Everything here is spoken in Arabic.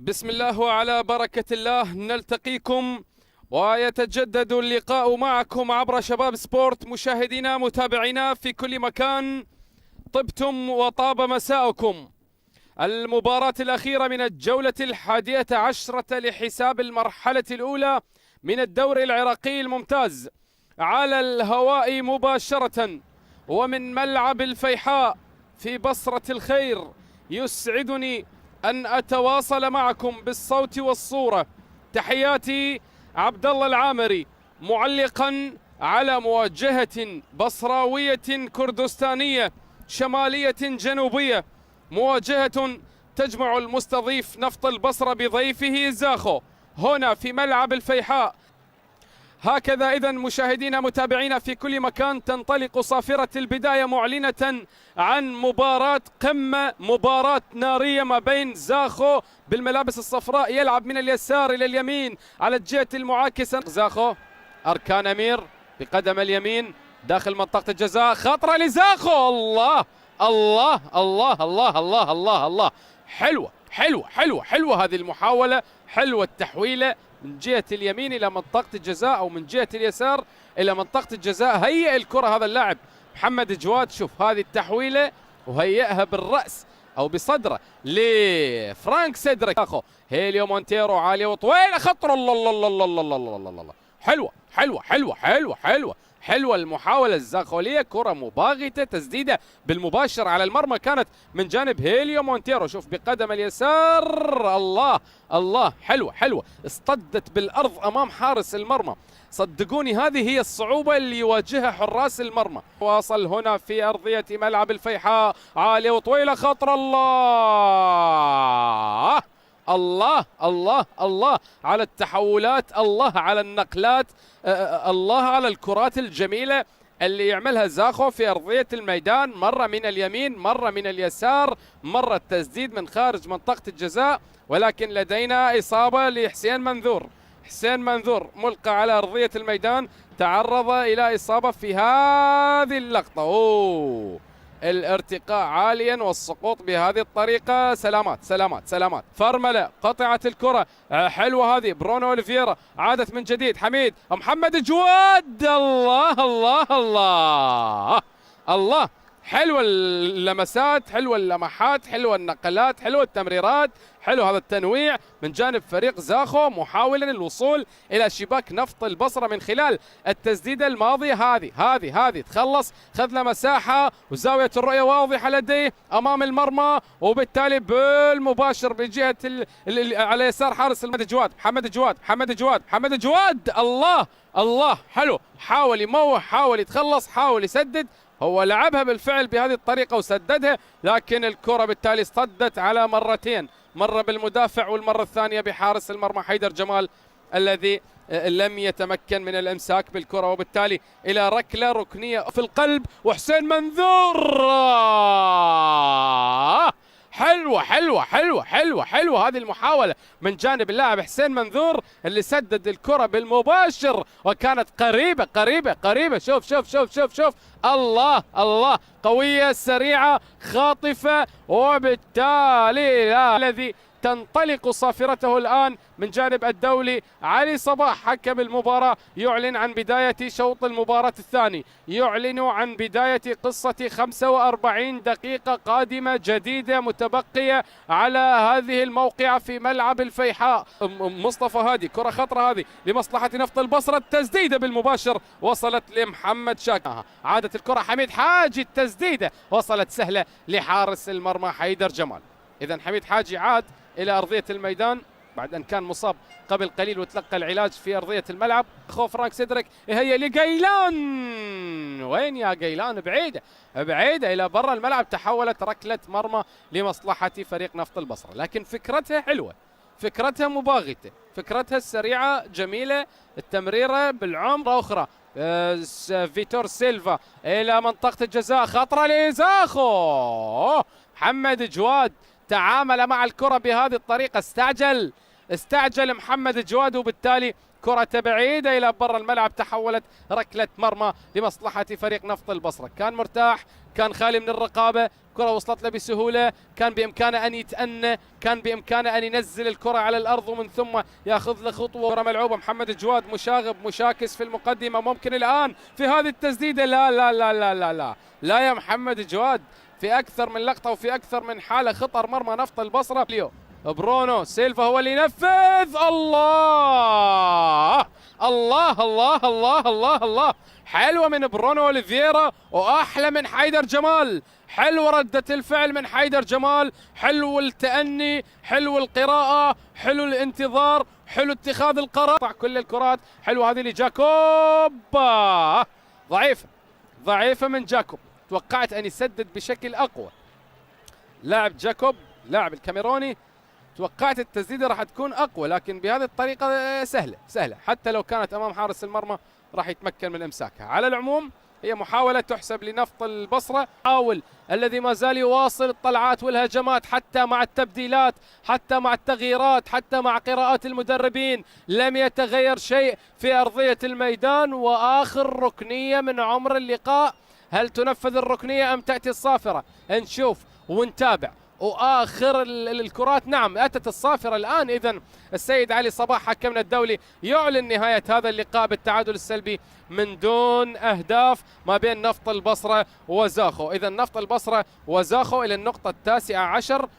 بسم الله وعلى بركة الله نلتقيكم ويتجدد اللقاء معكم عبر شباب سبورت. مشاهدينا متابعينا في كل مكان، طبتم وطاب مساؤكم. المباراة الأخيرة من الجولة 11 لحساب المرحلة الأولى من الدوري العراقي الممتاز على الهواء مباشرة ومن ملعب الفيحاء في بصرة الخير. يسعدني أن أتواصل معكم بالصوت والصورة. تحياتي عبد الله العامري، معلقا على مواجهة بصراوية كردستانية شمالية جنوبية، مواجهة تجمع المستضيف نفط البصرة بضيفه زاخو هنا في ملعب الفيحاء. هكذا إذن مشاهدينا متابعينا في كل مكان تنطلق صافرة البداية معلنة عن مباراة قمة، مباراة نارية ما بين زاخو بالملابس الصفراء يلعب من اليسار إلى اليمين على الجهة المعاكسة. زاخو أركان أمير بقدم اليمين داخل منطقة الجزاء، خطرة لزاخو. الله الله الله الله الله الله الله، حلوة حلوة حلوة حلوة هذه المحاولة، حلوة التحويلة من جهة اليمين إلى منطقة الجزاء أو من جهة اليسار إلى منطقة الجزاء. هيئ الكرة هذا اللاعب محمد جواد، شوف هذه التحويلة وهيئها بالرأس أو بصدره لفرانك سيدريك. هيليو مونتيرو عالية وطويلة، خطر. الله الله الله الله الله الله الله الله، حلوة حلوة حلوة حلوة حلوة حلوة المحاولة الزاخولية. كرة مباغتة، تسديدة بالمباشر على المرمى كانت من جانب هيليو مونتيرو، شوف بقدم اليسار. الله الله، حلوة حلوة، اصطدت بالأرض أمام حارس المرمى. صدقوني هذه هي الصعوبة اللي يواجهها حراس المرمى. واصل هنا في أرضية ملعب الفيحاء، عالية وطويلة، خطر. الله الله الله الله على التحولات، الله على النقلات، الله على الكرات الجميلة اللي يعملها زاخو في أرضية الميدان، مرة من اليمين مرة من اليسار، مرة التسديد من خارج منطقة الجزاء. ولكن لدينا إصابة لحسين منذور. حسين منذور ملقى على أرضية الميدان، تعرض إلى إصابة في هذه اللقطة. أوه، الارتقاء عاليا والسقوط بهذه الطريقة. سلامات سلامات سلامات. فرملة قطعت الكرة، حلوة هذه. برونو أوليفيرا عادت من جديد، حميد محمد جواد. الله الله الله الله، حلوة اللمسات، حلوة اللمحات، حلوة النقلات، حلوة التمريرات، حلو هذا التنويع من جانب فريق زاخو، محاولا الوصول إلى شباك نفط البصرة من خلال التسديدة الماضية. هذه تخلص، خذ له مساحة وزاوية الرؤية واضحة لديه أمام المرمى، وبالتالي بالمباشر بجهة على يسار حارس محمد جواد. الله الله، حلو، حاول يموه، حاول يتخلص، حاول يسدد. هو لعبها بالفعل بهذه الطريقة وسددها، لكن الكرة بالتالي اصطدت على مرتين، مرة بالمدافع والمرة الثانية بحارس المرمى حيدر جمال الذي لم يتمكن من الامساك بالكرة، وبالتالي الى ركلة ركنية في القلب. وحسين منذور، حلوة حلوة حلوة حلوة حلوة هذه المحاولة من جانب اللاعب حسين منذور اللي سدد الكرة بالمباشر، وكانت قريبة قريبة قريبة. شوف شوف شوف شوف شوف، الله الله، قوية سريعة خاطفة، وبالتالي الذي تنطلق صافرته الآن من جانب الدولي علي صباح حكم المباراة يعلن عن بداية شوط المباراة الثاني، يعلن عن بداية قصة 45 دقيقة قادمة جديدة متبقية على هذه الموقعة في ملعب الفيحاء. مصطفى هادي، كرة خطرة هذه لمصلحة نفط البصرة، التسديدة بالمباشر وصلت لمحمد شاكر، عادت الكرة حميد حاجي، التسديدة وصلت سهلة لحارس المرمى حيدر جمال. إذن حميد حاجي عاد إلى أرضية الميدان بعد أن كان مصاب قبل قليل وتلقى العلاج في أرضية الملعب. خوف فرانك سيدريك، هي لقيلان، وين يا قيلان؟ بعيدة إلى برا الملعب، تحولت ركلة مرمى لمصلحة فريق نفط البصرة. لكن فكرتها حلوة، فكرتها مباغتة، فكرتها السريعة جميلة، التمريرة بالعمر أخرى. فيتور سيلفا إلى منطقة الجزاء، خطرة لزاخو. محمد جواد تعامل مع الكرة بهذه الطريقة، استعجل محمد جواد، وبالتالي كرة بعيدة إلى برا الملعب، تحولت ركلة مرمى لمصلحة فريق نفط البصرة. كان مرتاح، كان خالي من الرقابة، كرة وصلت له بسهولة، كان بإمكانه أن يتأنى، كان بإمكانه أن ينزل الكرة على الأرض ومن ثم يأخذ له خطوة. كرة ملعوبة، محمد جواد مشاغب مشاكس في المقدمة، ممكن الآن في هذه التسديدة. لا لا لا لا لا لا لا يا محمد جواد، في أكثر من لقطة وفي أكثر من حالة خطر مرمى نفط البصرة. ليو برونو سيلفا هو اللي ينفذ. الله الله الله الله الله الله، حلوة من برونو أوليفيرا وأحلى من حيدر جمال. حلو ردة الفعل من حيدر جمال، حلو التأني، حلو القراءة، حلو الانتظار، حلو اتخاذ القرار. كل الكرات حلوة هذه لجاكوب. ضعيفة من جاكوب، توقعت أن يسدد بشكل أقوى. لاعب جاكوب لاعب الكاميروني، توقعت التسديدة راح تكون أقوى، لكن بهذه الطريقة سهلة حتى لو كانت أمام حارس المرمى راح يتمكن من إمساكها. على العموم هي محاولة تحسب لنفط البصرة، حاول الذي ما زال يواصل الطلعات والهجمات حتى مع التبديلات، حتى مع التغييرات، حتى مع قراءات المدربين، لم يتغير شيء في أرضية الميدان. وآخر ركنية من عمر اللقاء، هل تنفذ الركنية أم تأتي الصافرة؟ نشوف ونتابع. واخر الكرات نعم اتت الصافره الان. اذا السيد علي صباح حكمنا الدولي يعلن نهايه هذا اللقاء بالتعادل السلبي من دون اهداف ما بين نفط البصره وزاخو. اذا نفط البصره وزاخو الى النقطه 19.